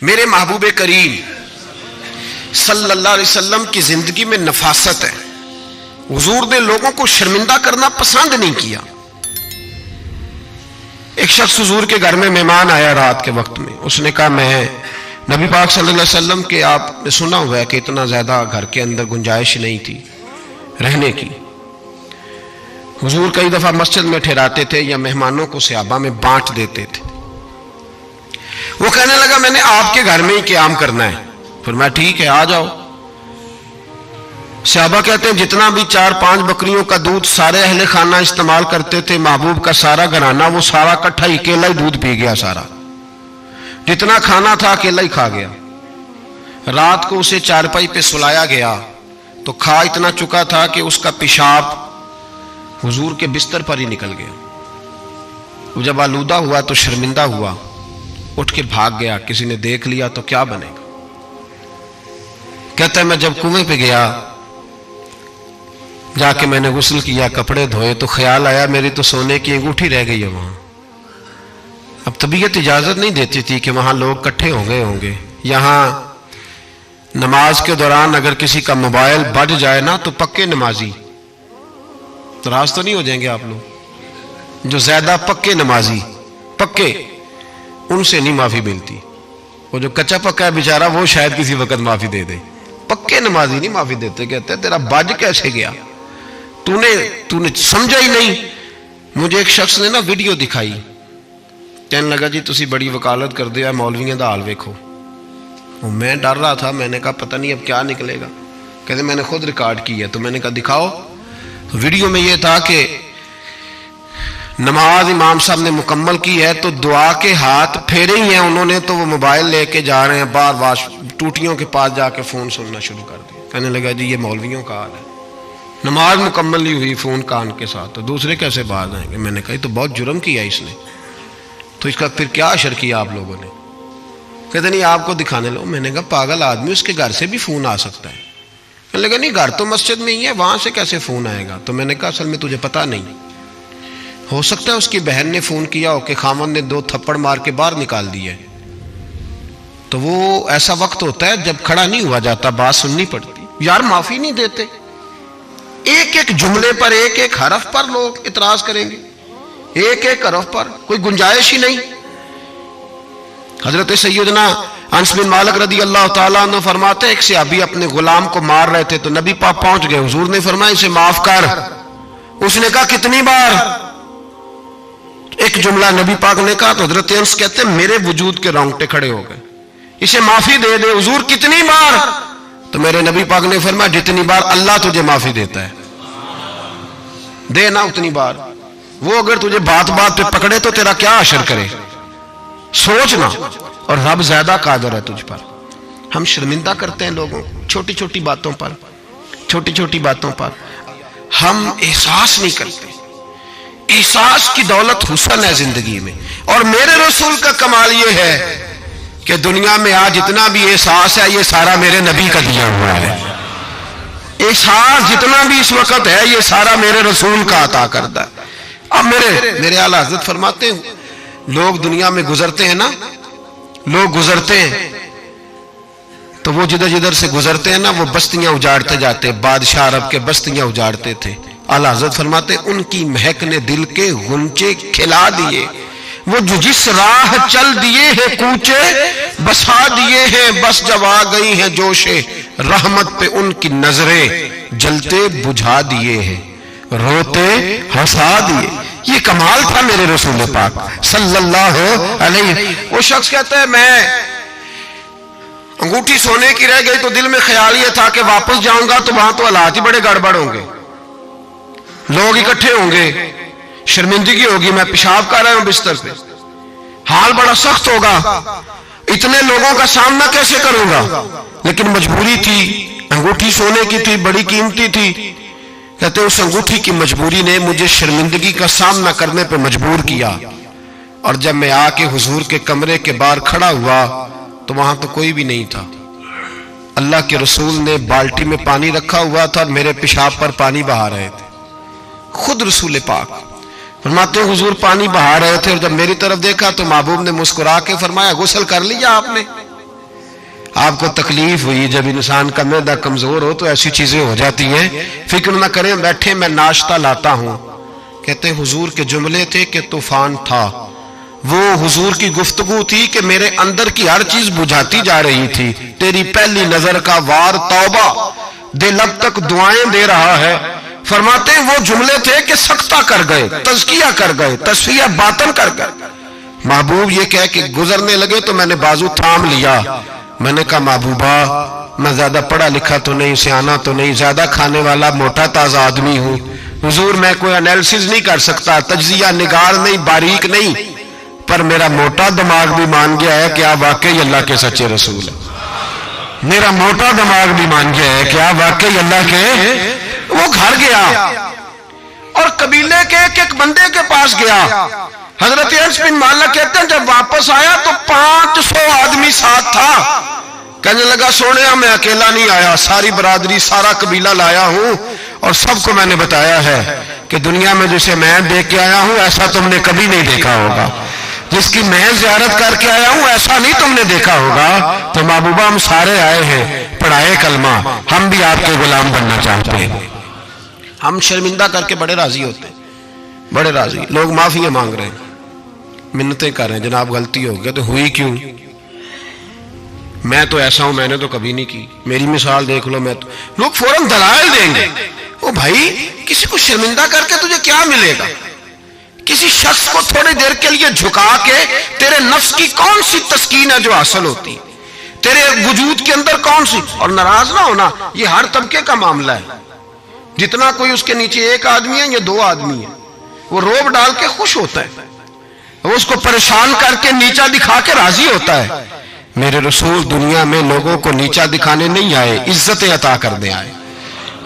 میرے محبوب کریم صلی اللہ علیہ وسلم کی زندگی میں نفاست ہے. حضور نے لوگوں کو شرمندہ کرنا پسند نہیں کیا. ایک شخص حضور کے گھر میں مہمان آیا رات کے وقت میں. اس نے کہا میں نبی پاک صلی اللہ علیہ وسلم کے آپ نے سنا ہوا ہے کہ اتنا زیادہ گھر کے اندر گنجائش نہیں تھی رہنے کی. حضور کئی دفعہ مسجد میں ٹھہراتے تھے یا مہمانوں کو صحابہ میں بانٹ دیتے تھے. وہ کہنے لگا میں نے آپ کے گھر میں ہی قیام کرنا ہے. فرمایا ٹھیک ہے آ جاؤ. صحابہ کہتے ہیں جتنا بھی 4-5 بکریوں کا دودھ سارے اہل خانہ استعمال کرتے تھے محبوب کا سارا گھرانہ وہ سارا اکٹھا ہی اکیلا ہی دودھ پی گیا. سارا جتنا کھانا تھا اکیلا ہی کھا گیا. رات کو اسے چارپائی پہ سلایا گیا تو کھا اتنا چکا تھا کہ اس کا پیشاب حضور کے بستر پر ہی نکل گیا. وہ جب آلودہ ہوا تو شرمندہ ہوا, اٹھ کے بھاگ گیا. کسی نے دیکھ لیا تو کیا بنے گا. کہتا ہے میں جب کنویں پہ گیا جا کے میں نے غسل کیا کپڑے دھوئے تو خیال آیا میری تو سونے کی انگوٹھی رہ گئی ہے وہاں. اب طبیعت اجازت نہیں دیتی تھی کہ وہاں لوگ کٹھے ہو گئے ہوں گے. یہاں نماز کے دوران اگر کسی کا موبائل بج جائے نا تو پکے نمازی ناراض تو نہیں ہو جائیں گے آپ لوگ. جو زیادہ پکے نمازی پکے ان سے نہیں معافی ملتی. وہ جو کچا پکا ہے بیچارہ وہ شاید کسی وقت معافی دے دے. پکے نمازی نہیں معافی دیتے. کہتے ہیں تیرا بج کیسے گیا, تو نے سمجھا ہی نہیں. مجھے ایک شخص نے نا ویڈیو دکھائی, کہنے لگا جی تسی بڑی وکالت کر دیا مولویاں دا حال ویکھو. میں ڈر رہا تھا, میں نے کہا پتہ نہیں اب کیا نکلے گا. کہتے میں نے خود ریکارڈ کی ہے. تو میں نے کہا دکھاؤ. ویڈیو میں یہ تھا کہ نماز امام صاحب نے مکمل کی ہے تو دعا کے ہاتھ پھیرے ہی ہیں انہوں نے, تو وہ موبائل لے کے جا رہے ہیں بار بار ٹوٹیوں کے پاس جا کے فون سننا شروع کر دیا. کہنے لگا جی یہ مولویوں کا حال ہے, نماز مکمل نہیں ہوئی فون کان کے ساتھ, تو دوسرے کیسے باز آئیں گے. میں نے کہا یہ تو بہت جرم کیا اس نے, تو اس کا پھر کیا اشر کیا آپ لوگوں نے. کہتے نہیں آپ کو دکھانے لو. میں نے کہا پاگل آدمی, اس کے گھر سے بھی فون آ سکتا ہے. کہنے لگا نہیں گھر تو مسجد میں ہی ہے, وہاں سے کیسے فون آئے گا. تو میں نے کہا اصل میں تجھے پتا نہیں, ہو سکتا ہے اس کی بہن نے فون کیا ہو کہ خامن نے 2 تھپڑ مار کے باہر نکال دی ہے. تو وہ ایسا وقت ہوتا ہے جب کھڑا نہیں ہوا جاتا, بات سننی پڑتی. یار معافی نہیں دیتے, ایک ایک جملے پر ایک ایک حرف پر لوگ اعتراض کریں گے, ایک ایک حرف پر کوئی گنجائش ہی نہیں. حضرت سیدنا انس بن مالک رضی اللہ تعالیٰ عنہ فرماتے ایک صحابی اپنے غلام کو مار رہے تھے تو نبی پاک پہنچ گئے. حضور نے فرمایا اسے معاف کر. اس نے کہا کتنی بار. ایک جملہ نبی پاک نے کہا تو حضرت انس کہتے ہیں میرے وجود کے رونگٹے کھڑے ہو گئے. اسے معافی دے دے. حضور کتنی بار. تو میرے نبی پاک نے فرمایا جتنی بار اللہ تجھے معافی دیتا ہے دے نا اتنی بار. وہ اگر تجھے بات بات پہ پکڑے تو تیرا کیا اشر کرے, سوچنا. اور رب زیادہ قادر ہے تجھ پر. ہم شرمندہ کرتے ہیں لوگوں چھوٹی چھوٹی باتوں پر, چھوٹی چھوٹی باتوں پر ہم احساس نہیں کرتے. احساس کی دولت حسن ہے زندگی میں. اور میرے رسول کا کمال یہ ہے کہ دنیا میں آج جتنا بھی احساس ہے یہ سارا میرے نبی کا دیا ہوا ہے. احساس جتنا بھی اس وقت ہے یہ سارا میرے رسول کا عطا کردہ ہے. اب میرے اعلیٰ حضرت فرماتے ہیں لوگ دنیا میں گزرتے ہیں نا, لوگ گزرتے ہیں تو وہ جدھر جدھر سے گزرتے ہیں نا وہ بستیاں اجاڑتے جاتے. بادشاہ عرب کے بستیاں اجاڑتے تھے. اعلیٰ حضرت فرماتے ان کی مہک نے دل کے غنچے کھلا دیے. وہ جو جس راہ چل دیے ہیں کوچے بسا دیے ہیں, بس جب آ گئی ہیں جوش رحمت پہ ان کی نظریں جلتے بجھا دیے ہیں, روتے ہنسا دیے. یہ کمال تھا میرے رسول پاک صلی اللہ علیہ. وہ شخص کہتا ہے میں انگوٹھی سونے کی رہ گئی تو دل میں خیال یہ تھا کہ واپس جاؤں گا تو وہاں تو حالات ہی بڑے گڑبڑ ہوں گے, لوگ اکٹھے ہوں گے, شرمندگی ہوگی, میں پیشاب کر رہا ہوں بستر پہ, حال بڑا سخت ہوگا, اتنے لوگوں کا سامنا کیسے کروں گا. لیکن مجبوری تھی, انگوٹھی سونے کی تھی, بڑی قیمتی تھی. کہتے اس انگوٹھی کی مجبوری نے مجھے شرمندگی کا سامنا کرنے پہ مجبور کیا. اور جب میں آ کے حضور کے کمرے کے باہر کھڑا ہوا تو وہاں تو کوئی بھی نہیں تھا. اللہ کے رسول نے بالٹی میں پانی رکھا ہوا تھا اور میرے پیشاب پر پانی بہا رہے تھے. خود رسول پاک فرماتے ہیں حضور پانی بہا رہے تھے اور جب میری طرف دیکھا تو محبوب نے مسکرا کے فرمایا غسل کر لیا آپ نے. آپ کو تکلیف ہوئی، جب انسان کا معدہ کمزور ہو تو ایسی چیزیں ہو جاتی ہیں، فکر نہ کریں، بیٹھے میں ناشتہ لاتا ہوں۔ کہتے ہیں حضور کے جملے تھے کہ طوفان تھا، وہ حضور کی گفتگو تھی کہ میرے اندر کی ہر چیز بجھاتی جا رہی تھی۔ تیری پہلی نظر کا وار توبہ، دل اب تک دعائیں دے رہا ہے۔ فرماتے ہیں وہ جملے تھے کہ سکتہ کر گئے، تزکیہ کر گئے، تصفیہ باطن کر گئے۔ محبوب یہ کہہ کہ گزرنے لگے تو میں نے بازو تھام لیا، میں نے کہا محبوبہ میں زیادہ پڑھا لکھا تو نہیں، سیانا تو نہیں، زیادہ کھانے والا موٹا تازہ آدمی ہوں، حضور میں کوئی انالیسز نہیں کر سکتا، تجزیہ نگار نہیں، باریک نہیں، پر میرا موٹا دماغ بھی مان گیا ہے کہ آپ واقعی اللہ کے سچے رسول ہیں۔ میرا موٹا دماغ بھی مان گیا ہے کہ آپ واقعی اللہ کے۔ وہ گھر گیا اور قبیلے کے ایک بندے کے پاس گیا۔ حضرت انس بن مالک کہتے ہیں جب واپس آیا تو 500 آدمی ساتھ تھا۔ کہنے لگا سونیا میں اکیلا نہیں آیا، ساری برادری سارا قبیلہ لایا ہوں اور سب کو میں نے بتایا ہے کہ دنیا میں جسے میں دیکھ کے آیا ہوں ایسا تم نے کبھی نہیں دیکھا ہوگا، جس کی میں زیارت کر کے آیا ہوں ایسا نہیں تم نے دیکھا ہوگا۔ تو محبوبہ ہم سارے آئے ہیں پڑھائے کلمہ، ہم بھی آپ کے غلام بننا چاہتے ہیں۔ ہم شرمندہ کر کے بڑے راضی ہوتے ہیں، بڑے راضی، لوگ معافی مانگ رہے ہیں، منتیں کر رہے ہیں، جناب غلطی ہو گئی تو ہوئی کیوں؟ میں تو ایسا ہوں، میں نے تو کبھی نہیں کی، میری مثال دیکھ لو، میں تو، لوگ فوراً دلائل دیں گے۔ وہ بھائی کسی کو شرمندہ کر کے تجھے کیا ملے گا؟ کسی شخص کو تھوڑی دیر کے لیے جھکا کے تیرے نفس کی کون سی تسکین ہے جو حاصل ہوتی، تیرے وجود کے اندر کون سی؟ اور ناراض نہ ہونا، یہ ہر طبقے کا معاملہ ہے، جتنا کوئی اس کے نیچے ایک آدمی ہے یا 2 آدمی ہے، وہ روب ڈال کے خوش ہوتا ہے، وہ اس کو پریشان کر کے نیچا دکھا کے راضی ہوتا ہے۔ میرے رسول دنیا میں لوگوں کو نیچا دکھانے نہیں آئے، عزتیں عطا کرنے آئے،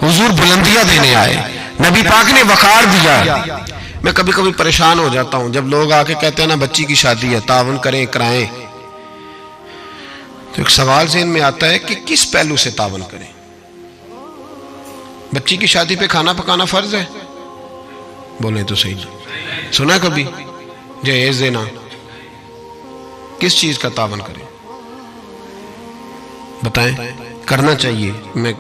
حضور بلندیاں دینے آئے، نبی پاک نے وقار دیا۔ میں کبھی کبھی پریشان ہو جاتا ہوں جب لوگ آ کے کہتے ہیں نا بچی کی شادی ہے، تعاون کریں کرائیں، تو ایک سوال ذہن میں آتا ہے کہ کس پہلو سے تعاون کریں؟ بچی کی شادی پہ کھانا پکانا فرض ہے؟ بولیں تو صحیح، سنا کبھی جہیز دینا؟ کس چیز کا تعاون کریں بتائیں؟ کرنا چاہیے۔ میں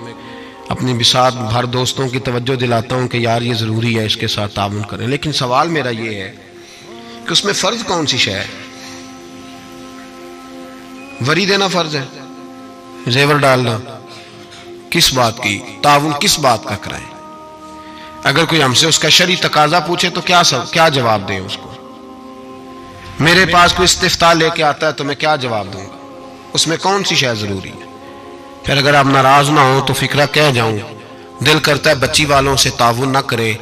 اپنی بساط بھر دوستوں کی توجہ دلاتا ہوں کہ یار یہ ضروری ہے، اس کے ساتھ تعاون کریں، لیکن سوال میرا یہ ہے کہ اس میں فرض کون سی شے ہے؟ وری دینا فرض ہے، زیور ڈالنا، کس بات کی تعاون، کس بات کا کرائیں؟ اگر کوئی ہم سے اس کا شرعی تقاضا پوچھے تو کیا جواب دیں اس کو؟ میرے پاس کوئی استفتاء لے کے آتا ہے تو میں کیا جواب دوں گا؟ اس میں کون سی شے ضروری ہے؟ پھر اگر آپ ناراض نہ ہوں تو فکرہ کہہ جاؤں، دل کرتا ہے بچی والوں سے تعاون نہ کرے،